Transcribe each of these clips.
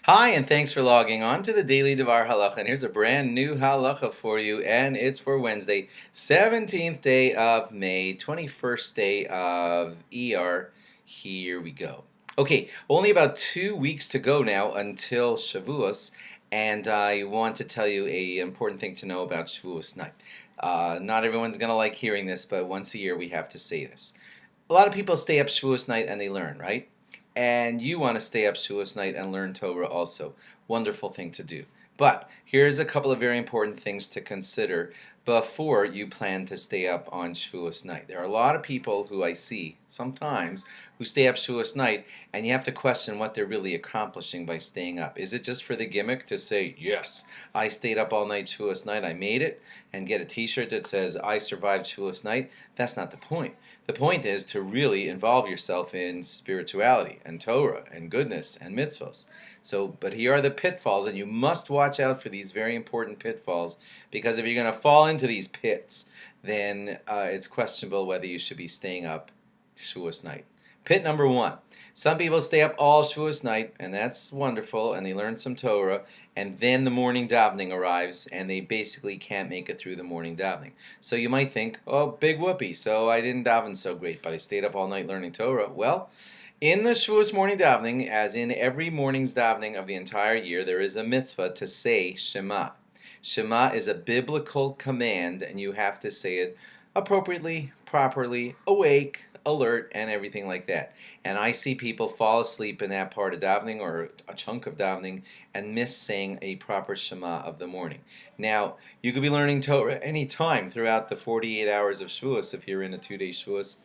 Hi, and thanks for logging on to the Daily DVAR Halacha. And here's a brand new halacha for you, and it's for Wednesday, 17th day of May, 21st day of Iyar. Here we go. Okay, only about 2 weeks to go now until Shavuos, and I want to tell you a important thing to know about Shavuos night. Not everyone's going to like hearing this, but once a year we have to say this. A lot of people stay up Shavuos night and they learn, right? And you want to stay up Shavuos night and learn Torah also. Wonderful thing to do. But here's a couple of very important things to consider before you plan to stay up on Shavuos night. There are a lot of people who I see sometimes who stay up Shavuos night, and you have to question what they're really accomplishing by staying up. Is it just for the gimmick to say, yes, I stayed up all night Shavuos night, I made it, and get a t-shirt that says, I survived Shavuos night? That's not the point. The point is to really involve yourself in spirituality and Torah and goodness and mitzvos. But here are the pitfalls, and you must watch out for these very important pitfalls, because if you're going to fall into these pits, then it's questionable whether you should be staying up Shavuos night. Pit number one. Some people stay up all Shavuos night, and that's wonderful, and they learn some Torah, and then the morning davening arrives, and they basically can't make it through the morning davening. So you might think, oh, big whoopee, so I didn't daven so great, but I stayed up all night learning Torah. Well, in the Shavuos morning davening, as in every morning's davening of the entire year, there is a mitzvah to say Shema. Shema is a biblical command, and you have to say it appropriately, properly, awake, alert, and everything like that. And I see people fall asleep in that part of davening or a chunk of davening and miss saying a proper Shema of the morning. Now, you could be learning Torah any time throughout the 48 hours of Shavuos if you're in a 2-day Shavuos.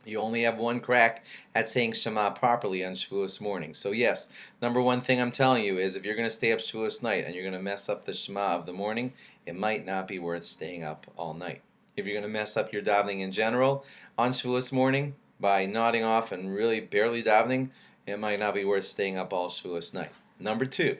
You only have one crack at saying Shema properly on Shavuos morning. So yes, number one thing I'm telling you is if you're going to stay up Shavuos night and you're going to mess up the Shema of the morning, it might not be worth staying up all night. If you're going to mess up your davening in general on Shavuos morning by nodding off and really barely davening, it might not be worth staying up all Shavuos night. Number two,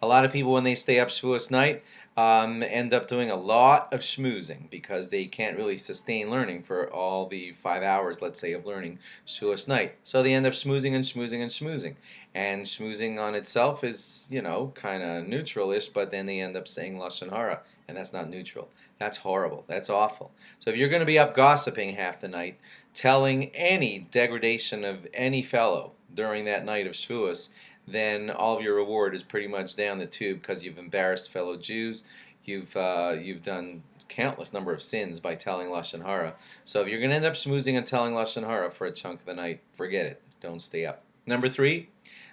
a lot of people when they stay up Shavuos night end up doing a lot of schmoozing because they can't really sustain learning for all the 5 hours, let's say, of learning Shavuos night. So they end up schmoozing and schmoozing and schmoozing. And schmoozing on itself is, kind of neutral-ish, but then they end up saying Lashon Hara, and that's not neutral. That's horrible. That's awful. So if you're going to be up gossiping half the night, telling any degradation of any fellow during that night of Shavuos, then all of your reward is pretty much down the tube because you've embarrassed fellow Jews. You've done countless number of sins by telling Lashon Hara. So if you're going to end up schmoozing and telling Lashon Hara for a chunk of the night, forget it. Don't stay up. Number three,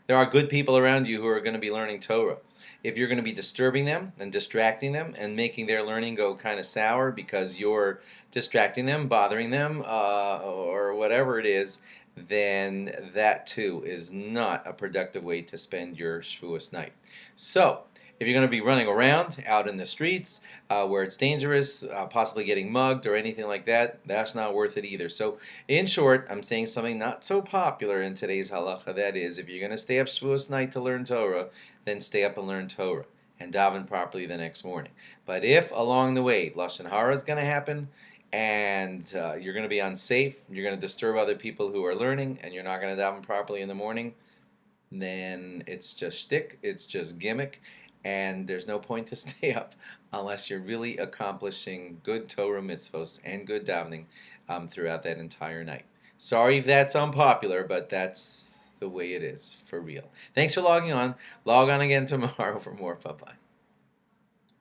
there are good people around you who are going to be learning Torah. If you're going to be disturbing them and distracting them and making their learning go kind of sour because you're distracting them, bothering them, or whatever it is, then that too is not a productive way to spend your Shavuos night. So, if you're going to be running around out in the streets where it's dangerous, possibly getting mugged or anything like that, that's not worth it either. So, in short, I'm saying something not so popular in today's halacha. That is, if you're going to stay up Shavuos night to learn Torah, then stay up and learn Torah and daven properly the next morning. But if along the way Lashon Hara is going to happen, and you're going to be unsafe, you're going to disturb other people who are learning, and you're not going to daven properly in the morning, then it's just shtick, it's just gimmick, and there's no point to stay up unless you're really accomplishing good Torah mitzvos and good davening throughout that entire night. Sorry if that's unpopular, but that's the way it is, for real. Thanks for logging on. Log on again tomorrow for more. Bye-bye.